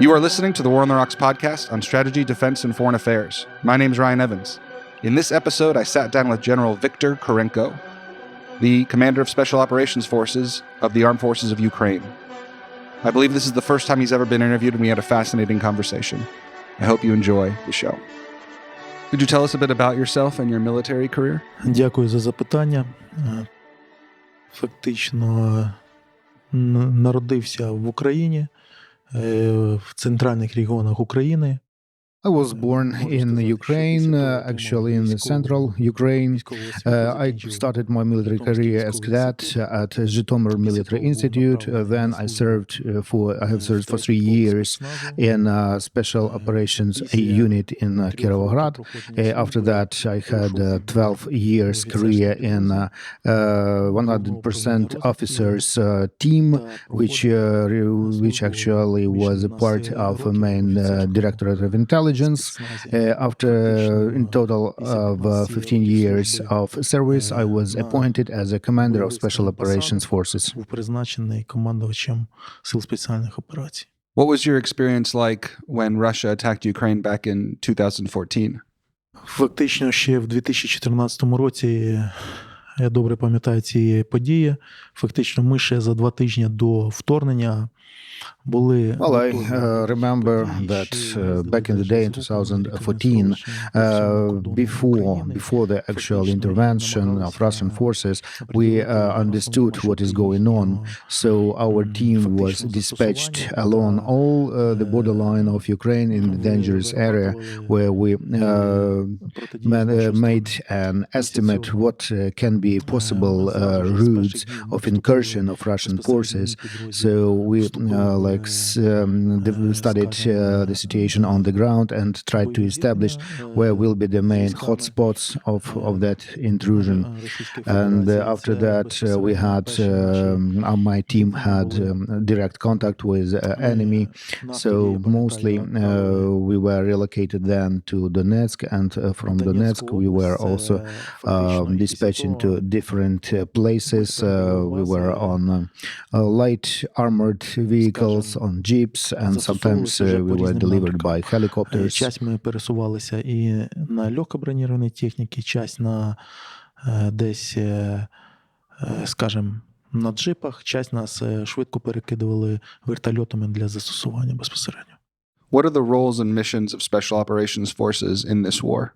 You are listening to the War on the Rocks podcast on strategy, defense, and foreign affairs. My name is Ryan Evans. In this episode, I sat down with General Viktor Khorenko, the commander of Special Operations Forces of the Armed Forces of Ukraine. I believe this is the first time he's ever been interviewed, and we had a fascinating conversation. I hope you enjoy the show. Could you tell us a bit about yourself and your military career? Дякую за запитання. Фактично народився в Україні, в центральних регіонах України. I was born in Ukraine, actually in the central Ukraine. I started my military career as cadet at Zhytomyr Military Institute. Then I have served for 3 years in Special Operations Unit in Kirovograd. After that, I had a 12 years career in 100% officers team, which actually was a part of a main Directorate of Intelligence. After in total of 15 years of service, I was appointed as a commander of Special Operations Forces. Був призначений командувачем Сил спеціальних операцій. What was your experience like when Russia attacked Ukraine back in 2014? Фактично ще в 2014 році, я добре пам'ятаю ці події, фактично ми ще за 2 тижні до вторгнення були... Well, I remember that back in the day in 2014, before the actual intervention of Russian forces, we understood what is going on. So our team was dispatched along all the borderline of Ukraine in the dangerous area, where we made an estimate what can be possible routes of incursion of Russian forces. So we studied the situation on the ground and tried to establish where will be the main hotspots of that intrusion. And after that, my team had direct contact with enemy. So mostly we were relocated then to Donetsk, and from Donetsk we were also dispatched into different places. We were on light armored vehicles, on jeeps, and sometimes we were delivered by helicopters. Часть ми пересувалися і на легкобронірованій техніці, часть на десь, скажімо, на джипах, часть нас швидко перекидували вертольотами для застосування безпосередньо. What are the roles and missions of Special Operations Forces in this war?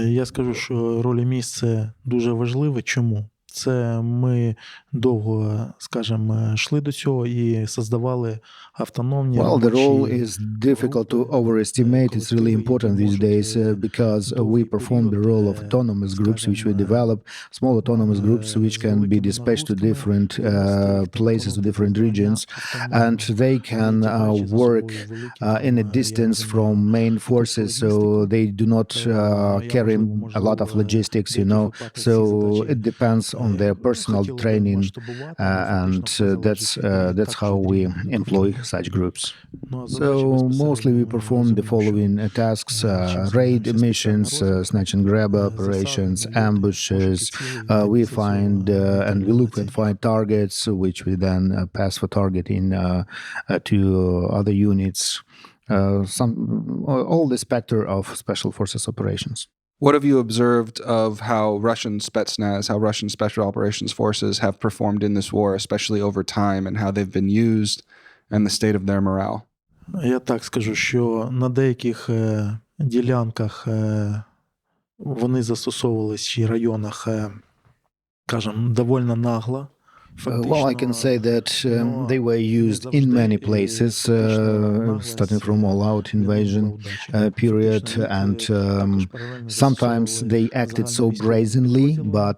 Я скажу, що роль і місце дуже важливе. Чому? Це ми довго, скажімо, йшли до цього і создавали автономні... Well, the role is difficult to overestimate. It's really important these days because we perform the role of autonomous groups, which we develop, small autonomous groups which can be dispatched to different places, to different regions, and they can work in a distance from main forces, so they do not carry a lot of logistics, so it depends on their personal training, and that's how we employ such groups. So mostly we perform the following tasks: raid missions, snatch and grab operations, ambushes. We find and we look and find targets, which we then pass for targeting to other units. All the spectrum of Special Forces operations. What have you observed of how Russian Spetsnaz, how Russian Special Operations Forces have performed in this war, especially over time, and how they've been used and the state of their morale? Я так скажу, що на деяких ділянках вони застосовувались в районах, скажімо, довольно нагло. Well, I can say that they were used in many places, starting from all-out invasion period, and sometimes they acted so brazenly, but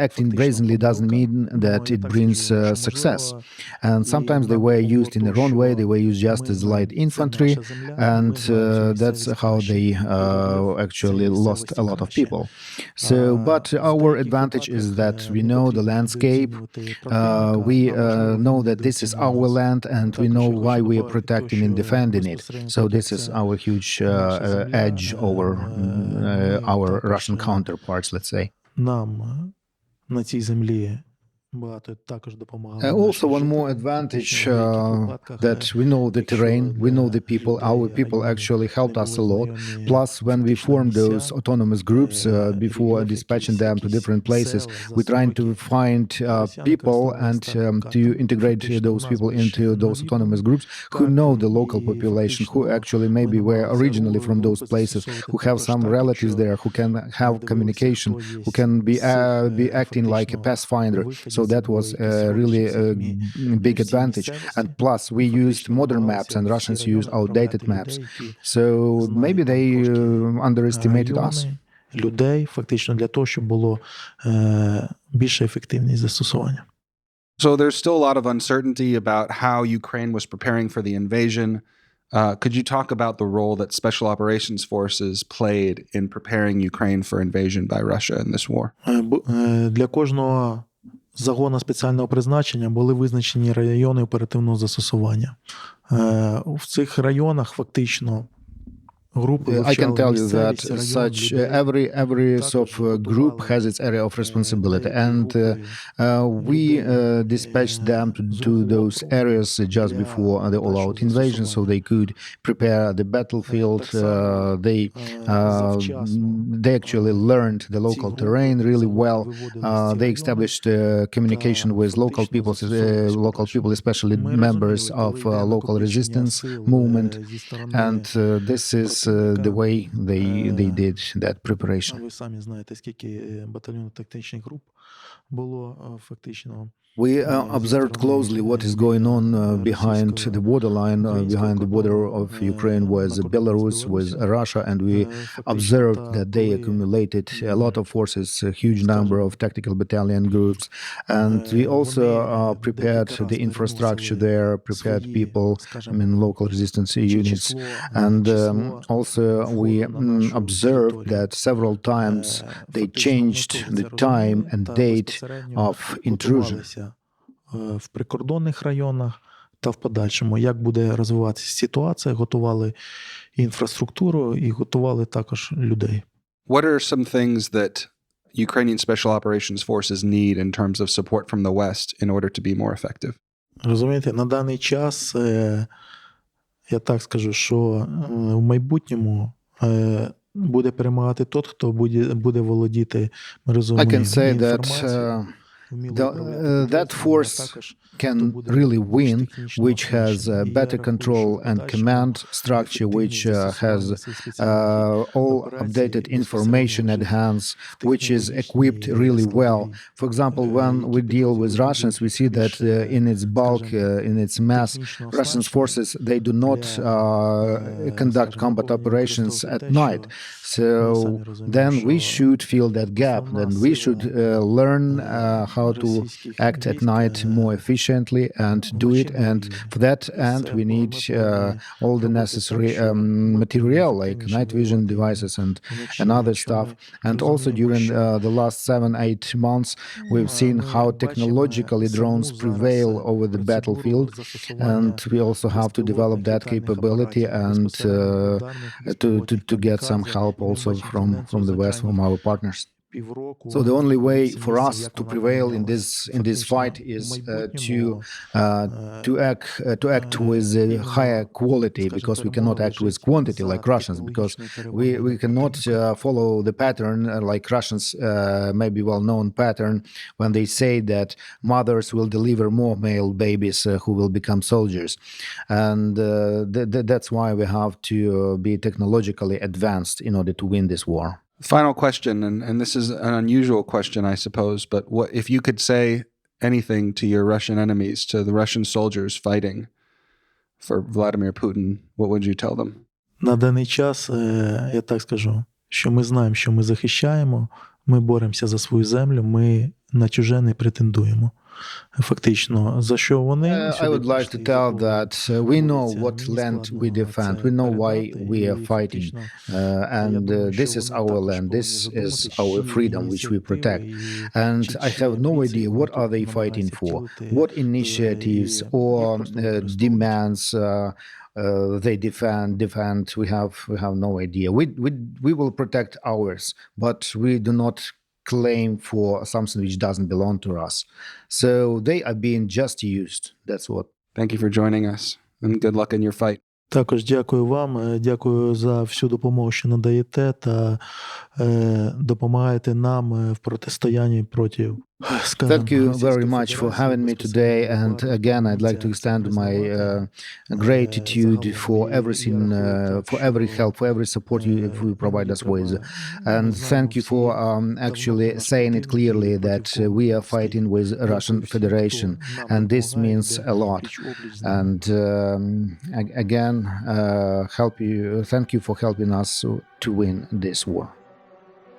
acting brazenly doesn't mean that it brings success. And sometimes they were used in the wrong way. They were used just as light infantry, and that's how they actually lost a lot of people. So, but our advantage is that we know the landscape. We know that this is our land, and we know why we are protecting and defending it. So this is our huge edge over our Russian counterparts, let's say. Нам на цій землі багато також допомагали Also, наші one more жителі, advantage фактично в деяких випадках, that we know the якщо terrain, we know the для people, our людей people райони actually helped не us a були lot. знайомі Plus, when we фактично formed those місця, autonomous groups before рельєф dispatching якийсь, them to якісь different places, села, we're trying to застройки, find росіяни people користувалися and старими to картами. integrate Фактично, those у нас people були ще into those autonomous новітні groups who know карти, the local і population, who фактично actually ми maybe were намагалися originally from those групи places, застосовувати who have також some так, relatives якщо there, who can have дивилися, communication, хто є who can з цих be acting like a фактично pathfinder. So виходів, це that були was якісь really родичі, з a якими big всі advantage. And місцевості, plus, we і used фактично modern maps, намагалися and в ті Russians use райони outdated направляти maps. людей, які So maybe знають там they трошки underestimated us. райони, людей, фактично для того, щоб було більша ефективність застосування. So there's still a lot of uncertainty about how Ukraine was preparing for the invasion. Could you talk about the role that Special Operations Forces played in preparing Ukraine for invasion by Russia in this war? Для кожного загону спеціального призначення були визначені райони оперативного застосування. В цих районах фактично групи I can вивчали tell you that місцевість, район, such людей. every Також sort of group готували has its area of responsibility, деякі and групи we людей, dispatched them to з those угоду areas just для before the all-out подальшого invasion, so застосування. they could prepare the battlefield. Так само, завчасно, They actually learned the ці local групи, terrain really загони well. виводились в ці They райони established communication та with local фактично people, застосовувались в local people, подальшому. especially Ми members розуміли, of коли йде local накопичення resistance сил movement. зі сторони And this is the противника. way they did that preparation. Ви самі знаєте, скільки батальйонно-тактичних груп було фактично. We observed closely what is going on behind the borderline, behind the border of Ukraine with Belarus, with Russia, and we observed that they accumulated a lot of forces, a huge number of tactical battalion groups, and we also prepared the infrastructure there, prepared people, I mean local resistance units, and also we observed that several times they changed the time and date of intrusion. В прикордонних районах та в подальшому, як буде розвиватися ситуація, готували інфраструктуру і готували також людей. What are some things that Ukrainian Special Operations Forces need in terms of support from the West in order to be more effective? Розумієте, на даний час, я так скажу, що в майбутньому буде перемагати той, хто буде володіти, ми розуміємо, інформацією. That force can really win, which has better control and command structure, which has all updated information at hand, which is equipped really well. For example, when we deal with Russians, we see that in its bulk, in its mass, Russian forces, they do not conduct combat operations at night. So then we should fill that gap, then we should learn how to act at night more efficiently and do it. And for that end, we need all the necessary material like night vision devices and other stuff. And also during the last 7-8 months, we've seen how technologically drones prevail over the battlefield. And we also have to develop that capability and to get some help also from the West, from our partners. So the only way for us to prevail in this fight is to act with a higher quality, because we cannot act with quantity like Russians, because we cannot follow the pattern like Russians maybe well-known pattern when they say that mothers will deliver more male babies who will become soldiers, and that's why we have to be technologically advanced in order to win this war. Final question, and this is an unusual question, I suppose, but what if you could say anything to your Russian enemies, to the Russian soldiers fighting for Vladimir Putin, what would you tell them? На даний час, я так скажу, що ми знаємо, що ми захищаємо, ми боремося за свою землю, ми на чуже не претендуємо. Фактично, за що вони... I would like to tell that we know what land we defend, we know why we are fighting, and this is our land, this is our freedom which we protect. And I have no idea what are they fighting for, what initiatives or demands they defend. We have no idea. We will protect ours, but we do not claim for something which doesn't belong to us. So they are being just used. That's what. Thank you for joining us, and good luck in your fight. Також дякую вам, дякую за всю допомогу, що надаєте, та допомагаєте нам в протистоянні проти. Thank you very much for having me today. And again, I'd like to extend my gratitude for everything, for every help, for every support you provide us with. And thank you for actually saying it clearly that we are fighting with Russian Federation. And this means a lot. And again, thank you for helping us to win this war.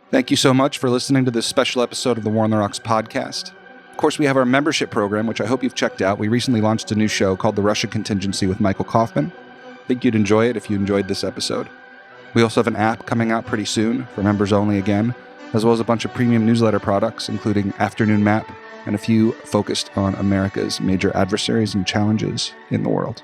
Thank you so much for listening to this special episode of the War on the Rocks podcast. Of course, we have our membership program, which I hope you've checked out. We recently launched a new show called The Russia Contingency with Michael Kaufman. I think you'd enjoy it if you enjoyed this episode. We also have an app coming out pretty soon for members only again, as well as a bunch of premium newsletter products, including Afternoon Map and a few focused on America's major adversaries and challenges in the world.